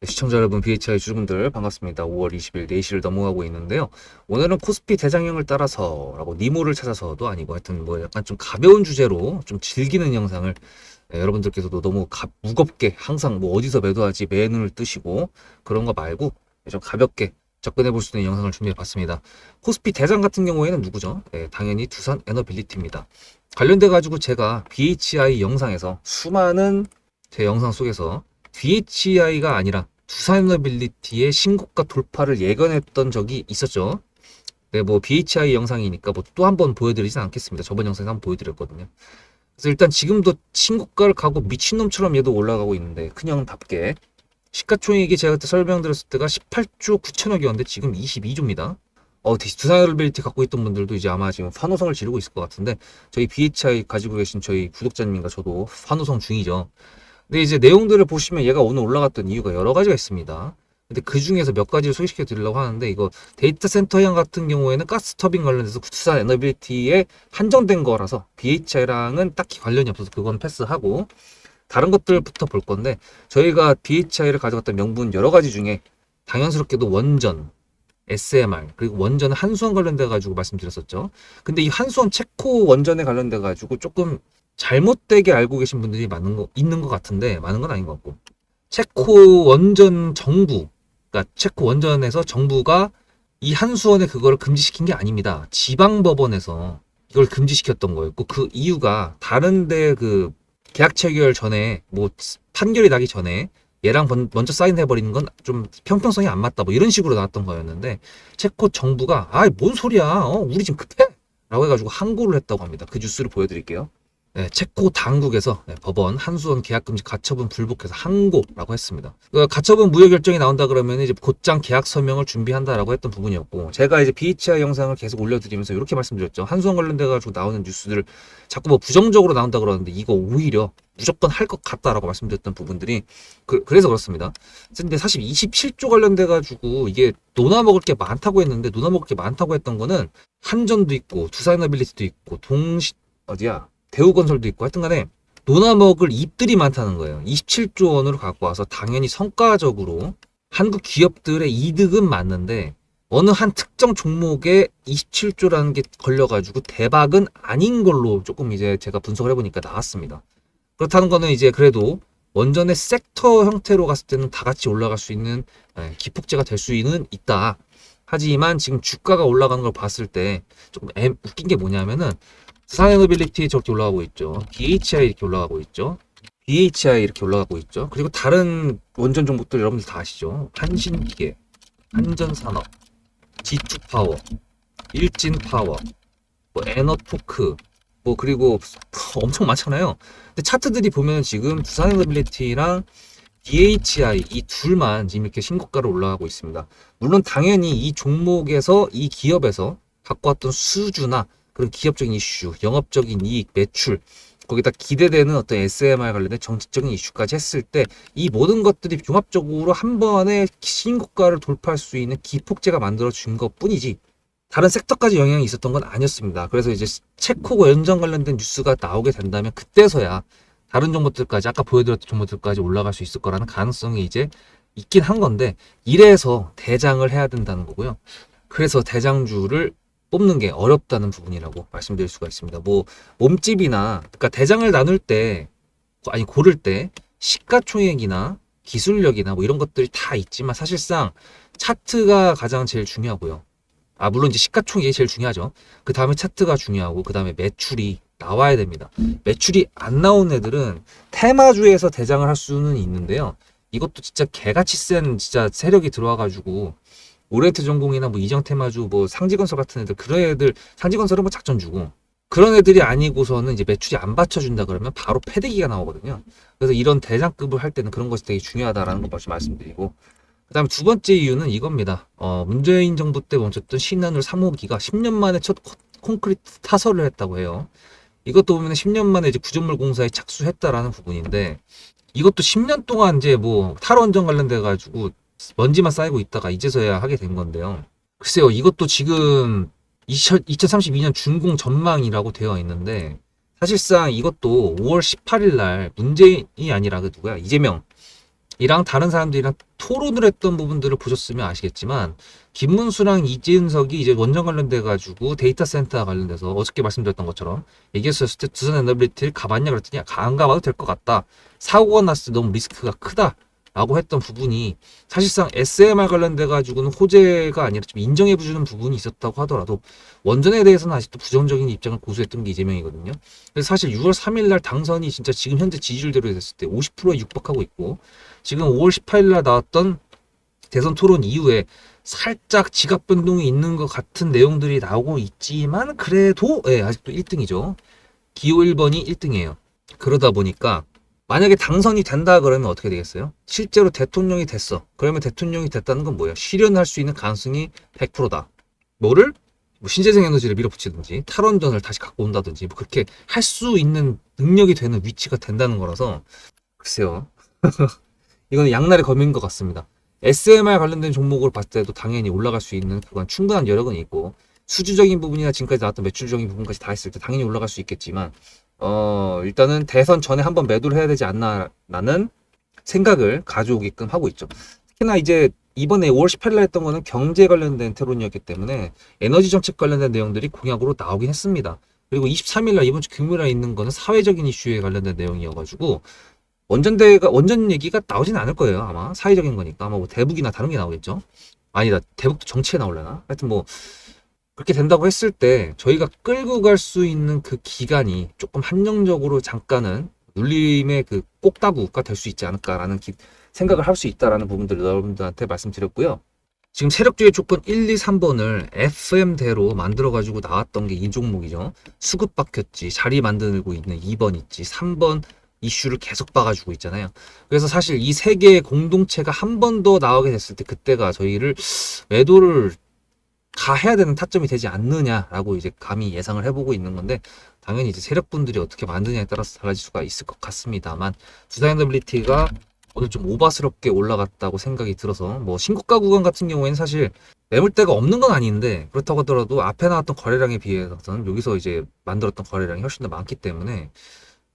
시청자 여러분, BHI 주주분들 반갑습니다. 5월 20일 4시를 넘어가고 있는데요. 오늘은 코스피 대장형을 따라서라고 니모를 찾아서도 아니고 하여튼 뭐 약간 좀 가벼운 주제로 좀 즐기는 영상을 여러분들께서도 너무 무겁게 항상 뭐 어디서 매도하지 매눈을 뜨시고 그런 거 말고 좀 가볍게 접근해 볼 수 있는 영상을 준비해 봤습니다. 코스피 대장 같은 경우에는 누구죠? 당연히 두산 에너빌리티입니다. 관련돼 가지고 제가 BHI 영상에서 수많은 제 영상 속에서 BHI가 아니라 두산에너빌리티의 신고가 돌파를 예견했던 적이 있었죠. 네, 뭐 BHI 영상이니까 뭐 또 한 번 보여드리진 않겠습니다. 저번 영상에 한번 보여드렸거든요. 그래서 일단 지금도 신고가를 가고 미친놈처럼 얘도 올라가고 있는데 큰형답게 시가총액이 제가 그때 설명드렸을 때가 18조 9천억이었는데 지금 22조입니다. 두산에너빌리티 갖고 있던 분들도 이제 아마 지금 환호성을 지르고 있을 것 같은데 저희 BHI 가지고 계신 저희 구독자님과 저도 환호성 중이죠. 근데 이제 내용들을 보시면 얘가 오늘 올라갔던 이유가 여러 가지가 있습니다. 근데 그 중에서 몇 가지를 소개시켜 드리려고 하는데, 이거 데이터 센터형 같은 경우에는 가스 터빈 관련해서 두산 에너빌리티에 한정된 거라서 BHI랑은 딱히 관련이 없어서 그건 패스하고 다른 것들부터 볼 건데, 저희가 BHI를 가져갔던 명분 여러 가지 중에 당연스럽게도 원전, SMR, 그리고 원전은 한수원 관련돼 가지고 말씀드렸었죠. 근데 이 한수원 체코 원전에 관련돼 가지고 조금 잘못되게 알고 계신 분들이 있는 것 같은데, 많은 건 아닌 것 같고. 체코 원전 정부, 그러니까 체코 원전에서 정부가 이 한수원에 그거를 금지시킨 게 아닙니다. 지방법원에서 이걸 금지시켰던 거였고, 그 이유가 다른데 그 계약 체결 전에, 뭐 판결이 나기 전에 얘랑 먼저 사인해버리는 건 좀 평평성이 안 맞다, 뭐 이런 식으로 나왔던 거였는데, 체코 정부가 뭔 소리야, 우리 지금 급해 라고 해가지고 항고를 했다고 합니다. 그 뉴스를 보여드릴게요. 네, 체코 당국에서 법원 한수원 계약금지 가처분 불복해서 항고라고 했습니다. 가처분 무효 결정이 나온다 그러면 이제 곧장 계약 서명을 준비한다라고 했던 부분이었고, 제가 이제 BHI 영상을 계속 올려드리면서 이렇게 말씀드렸죠. 한수원 관련돼 가지고 나오는 뉴스들 자꾸 뭐 부정적으로 나온다 그러는데 이거 오히려 무조건 할 것 같다라고 말씀드렸던 부분들이 그래서 그렇습니다. 근데 사실 27조 관련돼 가지고 이게 논아먹을 게 많다고 했는데, 논아먹을 게 많다고 했던 거는 한전도 있고 두산에너빌리티도 있고 대우건설도 있고, 하여튼 간에 논아먹을 입들이 많다는 거예요. 27조 원으로 갖고 와서 당연히 성과적으로 한국 기업들의 이득은 맞는데 어느 한 특정 종목에 27조라는 게 걸려가지고 대박은 아닌 걸로 조금 이제 제가 분석을 해보니까 나왔습니다. 그렇다는 거는 이제 그래도 원전의 섹터 형태로 갔을 때는 다 같이 올라갈 수 있는 기폭제가 될 수는 있다. 하지만 지금 주가가 올라가는 걸 봤을 때 조금 웃긴 게 뭐냐면은, 두산에너빌리티 저렇게 올라가고 있죠. BHI 이렇게 올라가고 있죠. BHI 이렇게 올라가고 있죠. 그리고 다른 원전 종목들 여러분들 다 아시죠. 한신기계, 한전산업, G2파워, 일진파워, 뭐 에너토크, 뭐 그리고 엄청 많잖아요. 근데 차트들이 보면 지금 두산에너빌리티랑 BHI 이 둘만 지금 이렇게 신고가로 올라가고 있습니다. 물론 당연히 이 종목에서, 이 기업에서 갖고 왔던 수주나 그런 기업적인 이슈, 영업적인 이익, 매출, 거기다 기대되는 어떤 SMR 관련된 정치적인 이슈까지 했을 때 이 모든 것들이 종합적으로 한 번에 신고가를 돌파할 수 있는 기폭제가 만들어진 것 뿐이지 다른 섹터까지 영향이 있었던 건 아니었습니다. 그래서 이제 체코 원전 관련된 뉴스가 나오게 된다면 그때서야 다른 종목들까지, 아까 보여드렸던 종목들까지 올라갈 수 있을 거라는 가능성이 이제 있긴 한 건데, 이래서 대장을 해야 된다는 거고요. 그래서 대장주를 뽑는 게 어렵다는 부분이라고 말씀드릴 수가 있습니다. 뭐 몸집이나, 그러니까 대장을 나눌 때, 고를 때 시가총액이나 기술력이나 뭐 이런 것들이 다 있지만 사실상 차트가 가장 제일 중요하고요. 물론 이제 시가총액이 제일 중요하죠. 그 다음에 차트가 중요하고, 그 다음에 매출이 나와야 됩니다. 매출이 안 나온 애들은 테마주에서 대장을 할 수는 있는데요. 이것도 진짜 개같이 센 진짜 세력이 들어와가지고, 오리엔트 전공이나 뭐 이정테마주, 뭐 상지건설 같은 애들, 그런 애들, 상지건설은 뭐 작전 주고, 그런 애들이 아니고서는 이제 매출이 안 받쳐준다 그러면 바로 패대기가 나오거든요. 그래서 이런 대장급을 할 때는 그런 것이 되게 중요하다라는 것 다시 말씀드리고, 그 다음에 두 번째 이유는 이겁니다. 문재인 정부 때 멈췄던 신한울 3호기가 10년 만에 첫 콘크리트 타설을 했다고 해요. 이것도 보면 10년 만에 이제 구조물 공사에 착수했다라는 부분인데, 이것도 10년 동안 이제 뭐 탈원전 관련돼 가지고 먼지만 쌓이고 있다가 이제서야 하게 된 건데요. 글쎄요, 이것도 지금 2032년 준공 전망이라고 되어 있는데, 사실상 이것도 5월 18일 날 문재인이 아니라 그 누구야? 이재명 이랑 다른 사람들이랑 토론을 했던 부분들을 보셨으면 아시겠지만 김문수랑 이재윤석이 이제 원전 관련돼 가지고 데이터 센터 관련돼서 어저께 말씀드렸던 것처럼 얘기했었을 때 두산 에너빌리티를 가봤냐 그랬더니 안 가봐도 될 것 같다. 사고가 났을 때 너무 리스크가 크다. 라고 했던 부분이 사실상 SMR 관련돼 가지고는 호재가 아니라 좀 인정해주는 부분이 있었다고 하더라도 원전에 대해서는 아직도 부정적인 입장을 고수했던 게 이재명이거든요. 그래서 사실 6월 3일 날 당선이 진짜 지금 현재 지지율대로 됐을 때 50%에 육박하고 있고 지금 5월 18일 날 나왔던 대선 토론 이후에 살짝 지각 변동이 있는 것 같은 내용들이 나오고 있지만 그래도 아직도 1등이죠. 기호 1번이 1등이에요. 그러다 보니까 만약에 당선이 된다 그러면 어떻게 되겠어요? 실제로 대통령이 됐어. 그러면 대통령이 됐다는 건 뭐예요? 실현할 수 있는 가능성이 100%다. 뭐를? 뭐 신재생 에너지를 밀어붙이든지 탈원전을 다시 갖고 온다든지 뭐 그렇게 할 수 있는 능력이 되는 위치가 된다는 거라서 글쎄요. 이거는 양날의 검인 것 같습니다. SMR 관련된 종목을 봤을 때도 당연히 올라갈 수 있는 그건 충분한 여력은 있고 수주적인 부분이나 지금까지 나왔던 매출적인 부분까지 다 했을 때 당연히 올라갈 수 있겠지만 일단은 대선 전에 한번 매도를 해야 되지 않나라는 생각을 가져오게끔 하고 있죠. 특히나 이제 이번에 5월 18일 했던 거는 경제 관련된 토론이었기 때문에 에너지 정책 관련된 내용들이 공약으로 나오긴 했습니다. 그리고 23일 날 이번 주 금요일에 있는 거는 사회적인 이슈에 관련된 내용이어가지고 원전 얘기가 나오진 않을 거예요. 아마 사회적인 거니까 아마 뭐 대북이나 다른 게 나오겠죠. 아니다, 대북도 정치에 나오려나? 하여튼 뭐 그렇게 된다고 했을 때 저희가 끌고 갈 수 있는 그 기간이 조금 한정적으로 잠깐은 눌림의 그 꼭다구가 될 수 있지 않을까라는 생각을 할 수 있다라는 부분들을 여러분들한테 말씀드렸고요. 지금 세력주의 조건 1, 2, 3번을 FM대로 만들어가지고 나왔던 게 이 종목이죠. 수급 박혔지, 자리 만들고 있는 2번 있지, 3번 이슈를 계속 봐가지고 있잖아요. 그래서 사실 이 세 개의 공동체가 한 번 더 나오게 됐을 때 그때가 저희를 매도를 다 해야 되는 타점이 되지 않느냐라고 이제 감히 예상을 해보고 있는 건데 당연히 이제 세력분들이 어떻게 만드냐에 따라서 달라질 수가 있을 것 같습니다만 두산에너빌리티가 오늘 좀 오바스럽게 올라갔다고 생각이 들어서 뭐 신고가 구간 같은 경우에는 사실 매물대가 없는 건 아닌데 그렇다고 하더라도 앞에 나왔던 거래량에 비해서는 여기서 이제 만들었던 거래량이 훨씬 더 많기 때문에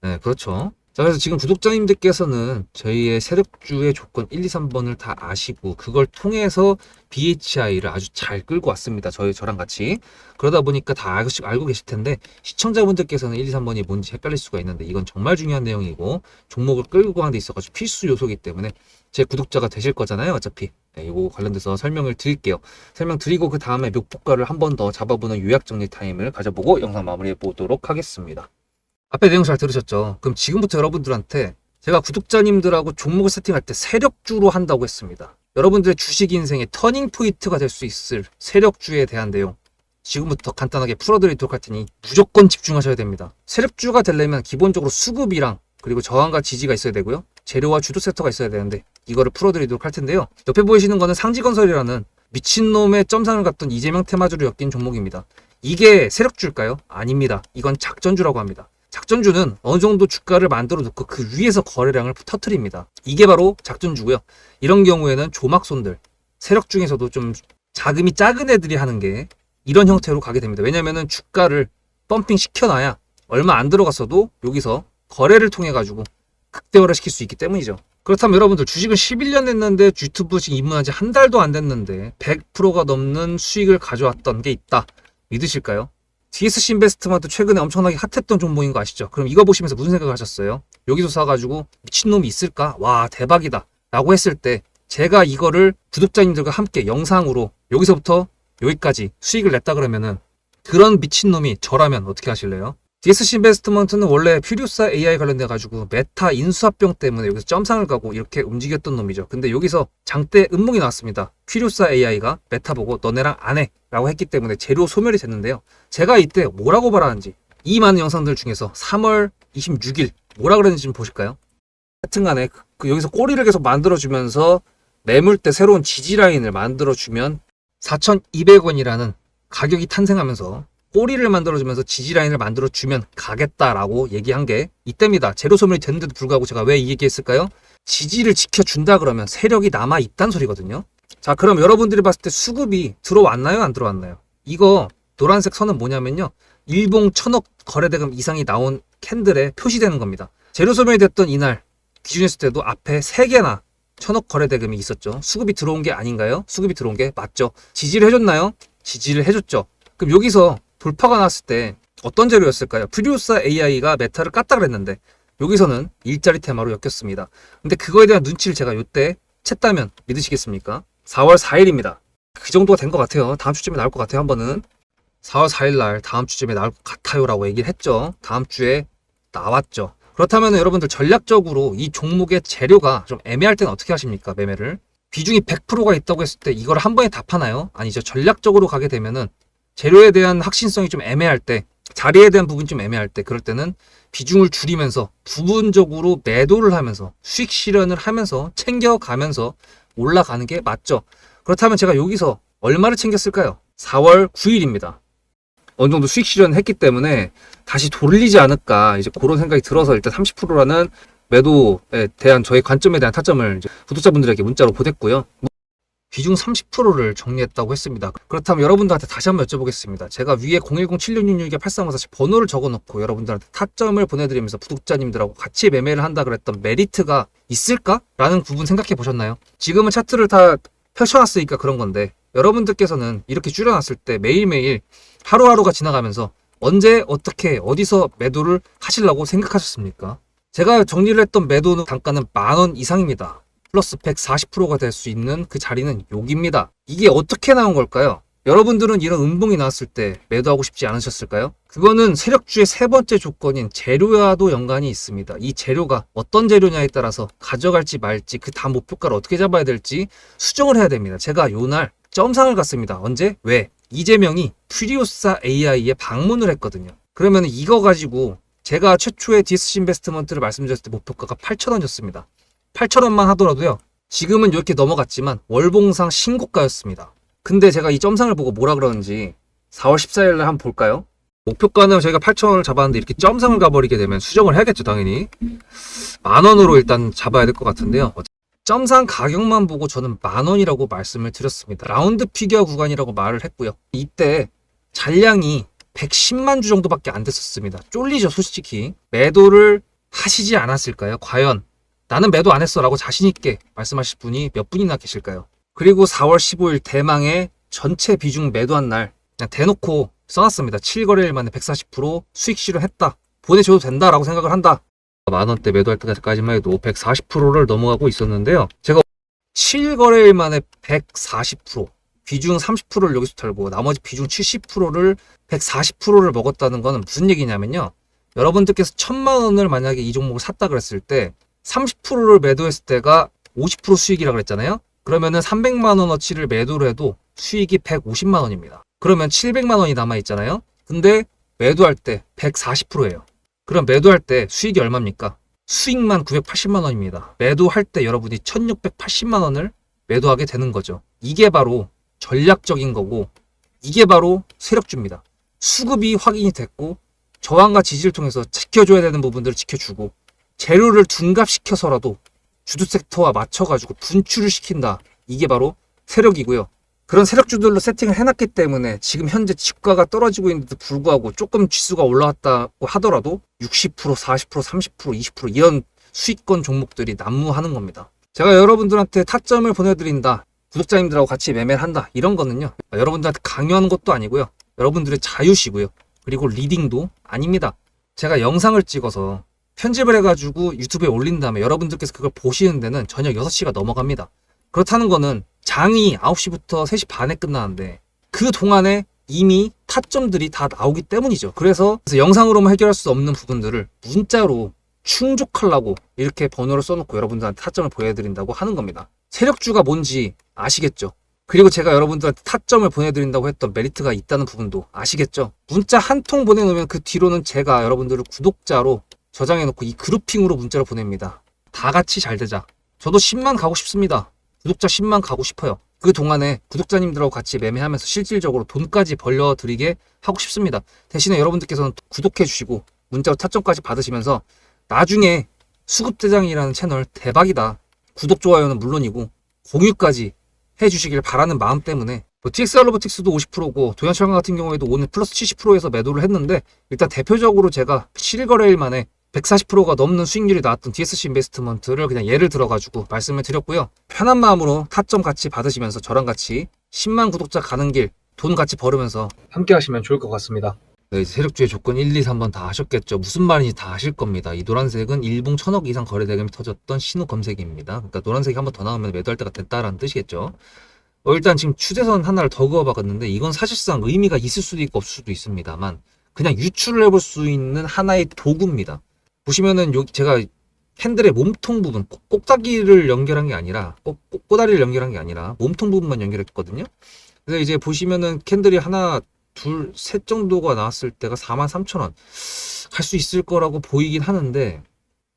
네, 그렇죠. 자, 그래서 지금 구독자님들께서는 저희의 세력주의 조건 1, 2, 3번을 다 아시고 그걸 통해서 BHI를 아주 잘 끌고 왔습니다. 저랑 같이. 그러다 보니까 다 알고 계실 텐데 시청자분들께서는 1, 2, 3번이 뭔지 헷갈릴 수가 있는데 이건 정말 중요한 내용이고 종목을 끌고 가는 데 있어가지고 필수 요소이기 때문에 제 구독자가 되실 거잖아요. 어차피. 네, 이거 관련돼서 설명을 드릴게요. 설명드리고 그 다음에 묘폭가를 한 번 더 잡아보는 요약 정리 타임을 가져보고 영상 마무리해 보도록 하겠습니다. 앞에 내용 잘 들으셨죠? 그럼 지금부터 여러분들한테 제가 구독자님들하고 종목을 세팅할 때 세력주로 한다고 했습니다. 여러분들의 주식 인생의 터닝 포인트가 될 수 있을 세력주에 대한 내용 지금부터 간단하게 풀어드리도록 할 테니 무조건 집중하셔야 됩니다. 세력주가 되려면 기본적으로 수급이랑 그리고 저항과 지지가 있어야 되고요. 재료와 주도 섹터가 있어야 되는데 이거를 풀어드리도록 할 텐데요. 옆에 보이시는 거는 상지건설이라는 미친놈의 점상을 갖던 이재명 테마주로 엮인 종목입니다. 이게 세력주일까요? 아닙니다. 이건 작전주라고 합니다. 작전주는 어느 정도 주가를 만들어 놓고 그 위에서 거래량을 터트립니다. 이게 바로 작전주고요. 이런 경우에는 조막손들, 세력 중에서도 좀 자금이 작은 애들이 하는 게 이런 형태로 가게 됩니다. 왜냐면은 주가를 펌핑 시켜놔야 얼마 안 들어갔어도 여기서 거래를 통해 가지고 극대화를 시킬 수 있기 때문이죠. 그렇다면 여러분들 주식을 11년 했는데 유튜브 지금 입문한 지 한 달도 안 됐는데 100%가 넘는 수익을 가져왔던 게 있다. 믿으실까요? DSC 인베스트먼트 최근에 엄청나게 핫했던 종목인 거 아시죠? 그럼 이거 보시면서 무슨 생각을 하셨어요? 여기서 사가지고 미친놈이 있을까? 와 대박이다 라고 했을 때 제가 이거를 구독자님들과 함께 영상으로 여기서부터 여기까지 수익을 냈다 그러면은 그런 미친놈이 저라면 어떻게 하실래요? DSC 인베스트먼트는 원래 퓨리오사 AI 관련돼 가지고 메타 인수합병 때문에 여기서 점상을 가고 이렇게 움직였던 놈이죠. 근데 여기서 장대 음목이 나왔습니다. 퓨리오사 AI가 메타 보고 너네랑 안 해 라고 했기 때문에 재료 소멸이 됐는데요. 제가 이때 뭐라고 말하는지 이 많은 영상들 중에서 3월 26일 뭐라 그랬는지 좀 보실까요? 하여튼간에 여기서 꼬리를 계속 만들어주면서 매물대 새로운 지지라인을 만들어주면 4,200원이라는 가격이 탄생하면서 꼬리를 만들어주면서 지지라인을 만들어주면 가겠다라고 얘기한 게 이때입니다. 재료 소멸이 됐는데도 불구하고 제가 왜 이 얘기했을까요? 지지를 지켜준다 그러면 세력이 남아있단 소리거든요. 자, 그럼 여러분들이 봤을 때 수급이 들어왔나요? 안 들어왔나요? 이거 노란색 선은 뭐냐면요. 일봉 1,000억 거래대금 이상이 나온 캔들에 표시되는 겁니다. 재료 소멸이 됐던 이날 기준했을 때도 앞에 3개나 천억 거래 대금이 있었죠. 수급이 들어온 게 아닌가요? 수급이 들어온 게 맞죠. 지지를 해줬나요? 지지를 해줬죠. 그럼 여기서 돌파가 났을 때 어떤 재료였을까요? 프리우사 AI가 메타를 깠다 그랬는데 여기서는 일자리 테마로 엮였습니다. 근데 그거에 대한 눈치를 제가 요때 챘다면 믿으시겠습니까? 4월 4일입니다. 그 정도가 된 것 같아요. 다음 주쯤에 나올 것 같아요. 한 번은 4월 4일 날 다음 주쯤에 나올 것 같아요 라고 얘기를 했죠. 다음 주에 나왔죠. 그렇다면 여러분들 전략적으로 이 종목의 재료가 좀 애매할 때는 어떻게 하십니까? 매매를 비중이 100%가 있다고 했을 때 이걸 한 번에 다 파나요? 아니죠. 전략적으로 가게 되면은 재료에 대한 확신성이 좀 애매할 때, 자리에 대한 부분이 좀 애매할 때, 그럴 때는 비중을 줄이면서 부분적으로 매도를 하면서 수익 실현을 하면서 챙겨가면서 올라가는 게 맞죠. 그렇다면 제가 여기서 얼마를 챙겼을까요? 4월 9일입니다. 어느 정도 수익 실현했기 때문에 다시 돌리지 않을까 이제 그런 생각이 들어서 일단 30%라는 매도에 대한 저의 관점에 대한 타점을 이제 구독자분들에게 문자로 보냈고요. 비중 30%를 정리했다고 했습니다. 그렇다면 여러분들한테 다시 한번 여쭤보겠습니다. 제가 위에 010-7666-8354 번호를 적어놓고 여러분들한테 타점을 보내드리면서 구독자님들하고 같이 매매를 한다 그랬던 메리트가 있을까? 라는 부분 생각해 보셨나요? 지금은 차트를 다 펼쳐놨으니까 그런 건데 여러분들께서는 이렇게 줄여놨을 때 매일매일 하루하루가 지나가면서 언제 어떻게 어디서 매도를 하시려고 생각하셨습니까? 제가 정리를 했던 매도 단가는 10,000원 이상입니다. 플러스 140%가 될 수 있는 그 자리는 여기입니다. 이게 어떻게 나온 걸까요? 여러분들은 이런 음봉이 나왔을 때 매도하고 싶지 않으셨을까요? 그거는 세력주의 세 번째 조건인 재료와도 연관이 있습니다. 이 재료가 어떤 재료냐에 따라서 가져갈지 말지 그 다음 목표가를 어떻게 잡아야 될지 수정을 해야 됩니다. 제가 요날 점상을 갔습니다. 언제? 왜? 이재명이 프리우사 AI에 방문을 했거든요. 그러면 이거 가지고 제가 최초의 디스시 인베스트먼트를 말씀드렸을 때 목표가가 8,000원이었습니다. 8,000원만 하더라도요. 지금은 이렇게 넘어갔지만 월봉상 신고가였습니다. 근데 제가 이 점상을 보고 뭐라 그러는지 4월 14일 날 한번 볼까요? 목표가는 저희가 8,000원을 잡았는데 이렇게 점상을 가버리게 되면 수정을 해야겠죠, 당연히. 10,000원으로 일단 잡아야 될 것 같은데요. 점상 가격만 보고 저는 10,000원이라고 말씀을 드렸습니다. 라운드 피겨 구간이라고 말을 했고요. 이때 잔량이 110만 주 정도밖에 안 됐었습니다. 쫄리죠, 솔직히. 매도를 하시지 않았을까요? 과연 나는 매도 안 했어 라고 자신있게 말씀하실 분이 몇 분이나 계실까요? 그리고 4월 15일 대망의 전체 비중 매도한 날 그냥 대놓고 써놨습니다. 7거래일 만에 140% 수익 실현했다. 보내줘도 된다라고 생각을 한다. 10,000원대 매도할 때까지만 해도 140%를 넘어가고 있었는데요. 제가 7거래일 만에 140% 비중 30%를 여기서 털고 나머지 비중 70%를 140%를 먹었다는 거는 무슨 얘기냐면요. 여러분들께서 1,000만 원을 만약에 이 종목을 샀다 그랬을 때 30%를 매도했을 때가 50% 수익이라고 그랬잖아요. 그러면은 300만 원어치를 매도를 해도 수익이 150만 원입니다. 그러면 700만 원이 남아 있잖아요. 근데 매도할 때 140%예요. 그럼 매도할 때 수익이 얼마입니까? 수익만 980만 원입니다. 매도할 때 여러분이 1680만 원을 매도하게 되는 거죠. 이게 바로 전략적인 거고 이게 바로 세력주입니다. 수급이 확인이 됐고 저항과 지지를 통해서 지켜줘야 되는 부분들을 지켜주고 재료를 둔갑시켜서라도 주도 섹터와 맞춰가지고 분출을 시킨다. 이게 바로 세력이고요. 그런 세력주들로 세팅을 해놨기 때문에 지금 현재 주가가 떨어지고 있는데도 불구하고 조금 지수가 올라왔다고 하더라도 60%, 40%, 30%, 20% 이런 수익권 종목들이 난무하는 겁니다. 제가 여러분들한테 타점을 보내드린다. 구독자님들하고 같이 매매를 한다. 이런 거는요. 여러분들한테 강요하는 것도 아니고요. 여러분들의 자유시고요. 그리고 리딩도 아닙니다. 제가 영상을 찍어서 편집을 해가지고 유튜브에 올린 다음에 여러분들께서 그걸 보시는 데는 저녁 6시가 넘어갑니다. 그렇다는 거는 장이 9시부터 3시 반에 끝나는데 그 동안에 이미 타점들이 다 나오기 때문이죠. 그래서 영상으로만 해결할 수 없는 부분들을 문자로 충족하려고 이렇게 번호를 써놓고 여러분들한테 타점을 보여드린다고 하는 겁니다. 세력주가 뭔지 아시겠죠? 그리고 제가 여러분들한테 타점을 보내드린다고 했던 메리트가 있다는 부분도 아시겠죠? 문자 한 통 보내놓으면 그 뒤로는 제가 여러분들을 구독자로 저장해놓고 이 그룹핑으로 문자를 보냅니다. 다 같이 잘 되자. 저도 10만 가고 싶습니다. 구독자 10만 가고 싶어요. 그 동안에 구독자님들하고 같이 매매하면서 실질적으로 돈까지 벌려드리게 하고 싶습니다. 대신에 여러분들께서는 구독해주시고 문자로 타점까지 받으시면서 나중에 수급대장이라는 채널 대박이다. 구독, 좋아요는 물론이고 공유까지 해주시길 바라는 마음 때문에 TXR 로보틱스도 50%고 도연철강 같은 경우에도 오늘 플러스 70%에서 매도를 했는데 일단 대표적으로 제가 7거래일 만에 140%가 넘는 수익률이 나왔던 DSC 인베스트먼트를 그냥 예를 들어가지고 말씀을 드렸고요. 편한 마음으로 타점 같이 받으시면서 저랑 같이 10만 구독자 가는 길 돈 같이 벌으면서 함께 하시면 좋을 것 같습니다. 네, 이제 세력주의 조건 1, 2, 3번 다 하셨겠죠. 무슨 말인지 다 아실 겁니다. 이 노란색은 일봉 1000억 이상 거래 대금이 터졌던 신호 검색입니다. 그러니까 노란색이 한번 더 나오면 매도할 때가 됐다라는 뜻이겠죠. 일단 지금 추세선 하나를 더 그어봤는데 이건 사실상 의미가 있을 수도 있고 없을 수도 있습니다만 그냥 유출을 해볼 수 있는 하나의 도구입니다. 보시면은 여기 제가 캔들의 몸통 부분, 꼭다리를 연결한 게 아니라 꼬다리를 연결한 게 아니라 몸통 부분만 연결했거든요. 그래서 이제 보시면은 캔들이 하나, 둘, 셋 정도가 나왔을 때가 43,000원 갈 수 있을 거라고 보이긴 하는데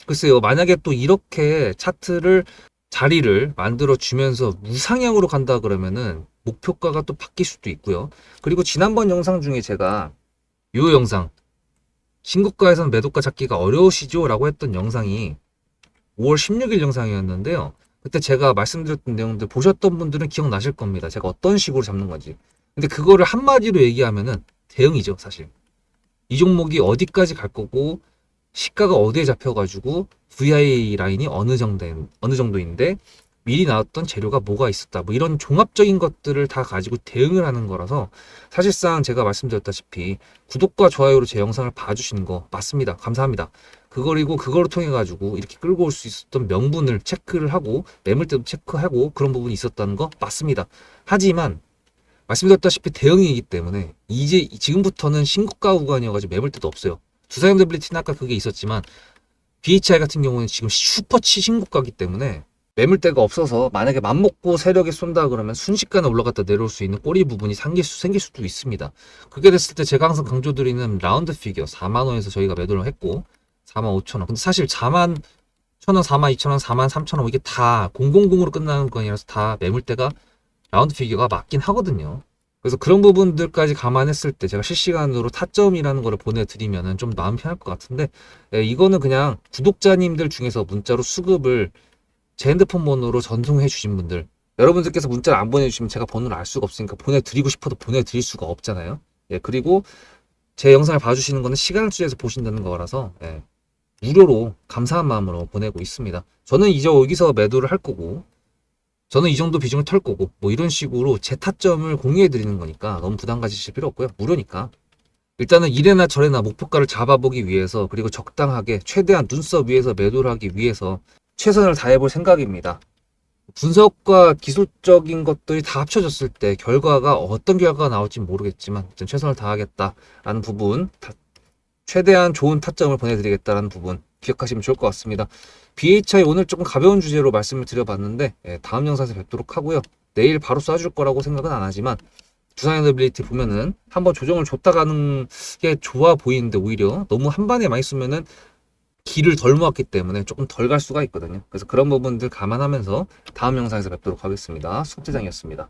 글쎄요, 만약에 또 이렇게 차트를 자리를 만들어 주면서 무상향으로 간다 그러면은 목표가가 또 바뀔 수도 있고요. 그리고 지난번 영상 중에 제가 요 영상 신고가에서는 매도가 잡기가 어려우시죠? 라고 했던 영상이 5월 16일 영상이었는데요. 그때 제가 말씀드렸던 내용들 보셨던 분들은 기억나실 겁니다. 제가 어떤 식으로 잡는 건지. 근데 그거를 한마디로 얘기하면은 대응이죠, 사실. 이 종목이 어디까지 갈 거고 시가가 어디에 잡혀가지고 VI 라인이 어느 정도인데 미리 나왔던 재료가 뭐가 있었다. 뭐 이런 종합적인 것들을 다 가지고 대응을 하는 거라서 사실상 제가 말씀드렸다시피 구독과 좋아요로 제 영상을 봐주시는 거 맞습니다. 감사합니다. 그리고 그거를 통해 가지고 이렇게 끌고 올 수 있었던 명분을 체크를 하고 매물대도 체크하고 그런 부분이 있었다는 거 맞습니다. 하지만 말씀드렸다시피 대응이기 때문에 이제 지금부터는 신고가 구간이어가지고 매물대도 없어요. 두산현대블리티는 아까 그게 있었지만 BHI 같은 경우는 지금 슈퍼치 신고가기 때문에 매물대가 없어서 만약에 맘먹고 세력에 쏜다 그러면 순식간에 올라갔다 내려올 수 있는 꼬리 부분이 생길 수도 있습니다. 그게 됐을 때 제가 항상 강조드리는 라운드 피겨 4만원에서 저희가 매도를 했고 45,000원. 근데 사실 41,000원, 42,000원, 43,000원 이게 다 000으로 끝나는 거니라서 다 매물대가 라운드 피겨가 맞긴 하거든요. 그래서 그런 부분들까지 감안했을 때 제가 실시간으로 타점이라는 거를 보내드리면은 좀 마음 편할 것 같은데 이거는 그냥 구독자님들 중에서 문자로 수급을 제 핸드폰 번호로 전송해 주신 분들 여러분들께서 문자를 안 보내주시면 제가 번호를 알 수가 없으니까 보내드리고 싶어도 보내드릴 수가 없잖아요. 그리고 제 영상을 봐주시는 거는 시간을 투자해서 보신다는 거라서 무료로 감사한 마음으로 보내고 있습니다. 저는 이제 여기서 매도를 할 거고 저는 이 정도 비중을 털 거고 뭐 이런 식으로 제 타점을 공유해 드리는 거니까 너무 부담 가지실 필요 없고요. 무료니까 일단은 이래나 저래나 목표가를 잡아보기 위해서 그리고 적당하게 최대한 눈썹 위에서 매도를 하기 위해서 최선을 다해볼 생각입니다. 분석과 기술적인 것들이 다 합쳐졌을 때 결과가 어떤 결과가 나올지 모르겠지만 최선을 다하겠다라는 부분 최대한 좋은 타점을 보내드리겠다는 부분 기억하시면 좋을 것 같습니다. BHI 오늘 조금 가벼운 주제로 말씀을 드려봤는데 다음 영상에서 뵙도록 하고요. 내일 바로 쏴줄 거라고 생각은 안 하지만 두산현대빌리티 보면은 한번 조정을 줬다 가는 게 좋아 보이는데 오히려 너무 한 번에 많이 쓰면은 길을 덜 모았기 때문에 조금 덜 갈 수가 있거든요. 그래서 그런 부분들 감안하면서 다음 영상에서 뵙도록 하겠습니다. 숙제장이었습니다.